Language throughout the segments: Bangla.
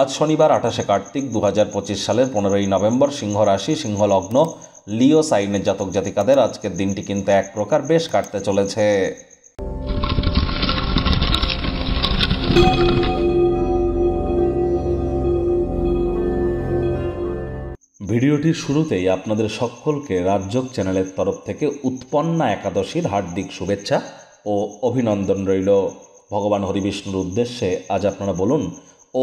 আজ শনিবার 28শে কার্তিক 2025 সালের 15ই নভেম্বর, সিংহ রাশি, সিংহ লগ্ন, লিও সাইনের জাতক জাতিকাদের আজকের দিনটি কিন্তু এক প্রকার বেশ কাটতে চলেছে। ভিডিওটির শুরুতেই আপনাদের সকলকে রাজযোগ চ্যানেলের তরফ থেকে উৎপন্না একাদশীর হার্দিক শুভেচ্ছা ও অভিনন্দন রইল। ভগবান হরিবিষ্ণুর উদ্দেশ্যে আজ আপনারা বলুন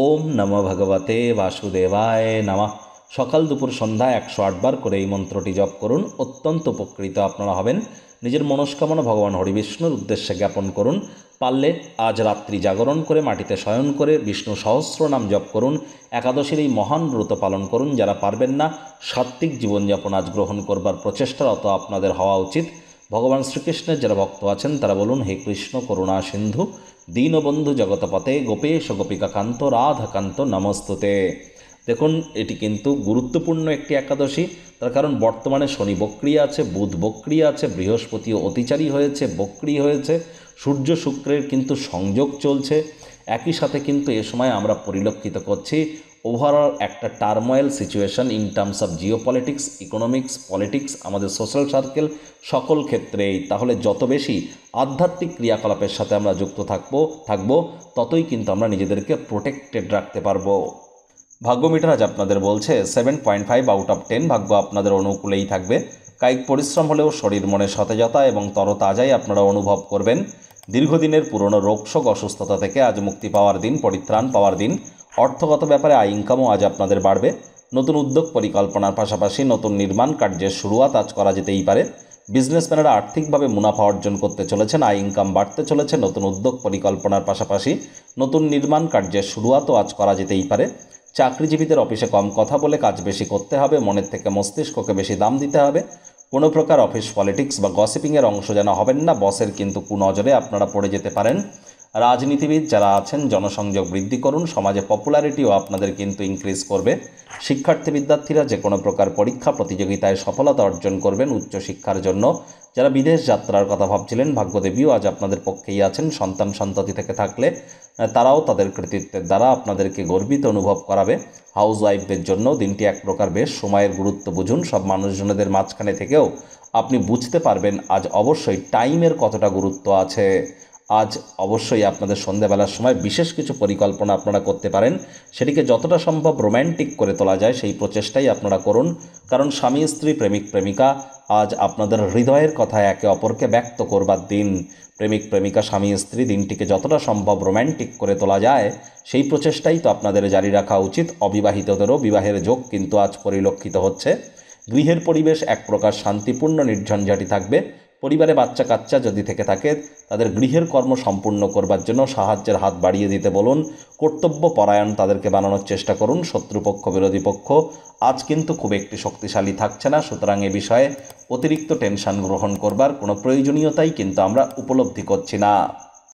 ওম নমো ভগবতে বাসুদেবায় নমঃ। সকাল দুপুর সন্ধ্যা 108 বার করে এই মন্ত্রটি জপ করুন, অত্যন্ত উপকৃত আপনারা হবেন। নিজের মনস্কামনা ভগবান হরিবিষ্ণুর উদ্দেশ্যে জ্ঞাপন করুন। পারলে আজ রাত্রি জাগরণ করে মাটিতে শয়ন করে বিষ্ণু সহস্র নাম জপ করুন। একাদশীর এই মহান ব্রত পালন করুন। যারা পারবেন না, সাত্ত্বিক জীবনযাপন আজ গ্রহণ করবার প্রচেষ্টারত আপনাদের হওয়া উচিত। ভগবান শ্রীকৃষ্ণের যারা ভক্ত আছেন তারা বলুন হে কৃষ্ণ করুণা সিন্ধু দীনবন্ধু জগতপতে গোপেশ গোপিকাকান্ত রাধাকান্ত নমস্তুতে। দেখুন, এটি কিন্তু গুরুত্বপূর্ণ একটি একাদশী। তার কারণ বর্তমানে শনি বক্রী আছে, বুধ বক্রী আছে, বৃহস্পতিও অতিচারী হয়েছে, বক্রী হয়েছে, সূর্য শুক্রের কিন্তু সংযোগ চলছে। একই সাথে কিন্তু এ সময় আমরা পরিলক্ষিত করছি ওভারঅল একটা turmoil situation in terms of geopolitics, economics, politics, আমাদের সোশ্যাল সার্কেল সকল ক্ষেত্রেই। তাহলে যত বেশি আধ্যাত্মিক ক্রিয়াকলাপের সাথে আমরা যুক্ত থাকবো ততই কিন্তু আমরা নিজেদেরকে প্রোটেক্টেড রাখতে পারবো। ভাগ্য মিটার আজ আপনাদের বলছে 7.5 আউট অফ 10। ভাগ্য আপনাদের অনুকূলেই থাকবে। কায়িক পরিশ্রম হলেও শরীর মনে সতেজতা এবং তরতাজাই আপনারা অনুভব করবেন। দীর্ঘদিনের পুরনো রোগশোক অসুস্থতা থেকে আজ মুক্তি পাওয়ার দিন, পরিত্রাণ পাওয়ার দিন। অর্থগত ব্যাপারে আয় ইনকামও আজ আপনাদের বাড়বে। নতুন উদ্যোগ পরিকল্পনার পাশাপাশি নতুন নির্মাণ কার্যের শুরুয়াত আজ করা যেতেই পারে। বিজনেসম্যানেরা আর্থিকভাবে মুনাফা অর্জন করতে চলেছেন, আয় ইনকাম বাড়তে চলেছে। নতুন উদ্যোগ পরিকল্পনার পাশাপাশি নতুন নির্মাণ কার্যের শুরুয়াতও আজ করা যেতেই পারে। চাকরিজীবীদের অফিসে কম কথা বলে কাজ বেশি করতে হবে, মনের থেকে মস্তিষ্ককে বেশি দাম দিতে হবে। কোনো প্রকার অফিস পলিটিক্স বা গসিপিংয়ের অংশ যেন হবেন না, বসের কিন্তু কুনজরে আপনারা পড়ে যেতে পারেন। রাজনীতিবিদ যারা আছেন জনসংযোগ বৃদ্ধি করুন, সমাজে পপুলারিটিও আপনাদের কিন্তু ইনক্রিজ করবে। শিক্ষার্থী বিদ্যার্থীরা যে কোনো প্রকার পরীক্ষা প্রতিযোগিতায় সফলতা অর্জন করবেন উচ্চশিক্ষার জন্য। যারা বিদেশ যাত্রার কথা ভাবছিলেন ভাগ্যদেবীও আজ আপনাদের পক্ষেই আছেন। সন্তান সন্ততি থেকে থাকলে তারাও তাদের কৃতিত্বের দ্বারা আপনাদেরকে গর্বিত অনুভব করাবে। হাউস ওয়াইফদের জন্য দিনটি এক প্রকার বেশ। সময়ের গুরুত্ব বুঝুন। সব মানুষজনদের মাঝখানে থেকেও আপনি বুঝতে পারবেন আজ অবশ্যই টাইমের কতটা গুরুত্ব আছে। আজ অবশ্যই আপনাদের সন্ধ্যাবেলার সময় বিশেষ কিছু পরিকল্পনা আপনারা করতে পারেন। সেটিকে যতটা সম্ভব রোম্যান্টিক করে তোলা যায় সেই প্রচেষ্টাই আপনারা করুন। কারণ স্বামী স্ত্রী, প্রেমিক প্রেমিকা আজ আপনাদের হৃদয়ের কথা একে অপরকে ব্যক্ত করবার দিন। প্রেমিক প্রেমিকা, স্বামী স্ত্রী দিনটিকে যতটা সম্ভব রোম্যান্টিক করে তোলা যায় সেই প্রচেষ্টাই তো আপনাদের জারি রাখা উচিত। অবিবাহিতদেরও বিবাহের যোগ কিন্তু আজ পরিলক্ষিত হচ্ছে। গৃহের পরিবেশ এক প্রকার শান্তিপূর্ণ নির্ঝঞ্ঝাটি থাকবে। পরিবারে বাচ্চা কাচ্চা যদি থেকে থাকে তাদের গৃহের কর্ম সম্পূর্ণ করবার জন্য সাহায্যের হাত বাড়িয়ে দিতে বলুন। কর্তব্য পরায়ণ তাদেরকে বানানোর চেষ্টা করুন। শত্রুপক্ষ বিরোধী পক্ষ আজ কিন্তু খুব একটি শক্তিশালী থাকছে না। সুতরাং এ বিষয়ে অতিরিক্ত টেনশন গ্রহণ করবার কোনো প্রয়োজনীয়তাই কিন্তু আমরা উপলব্ধি করছি না।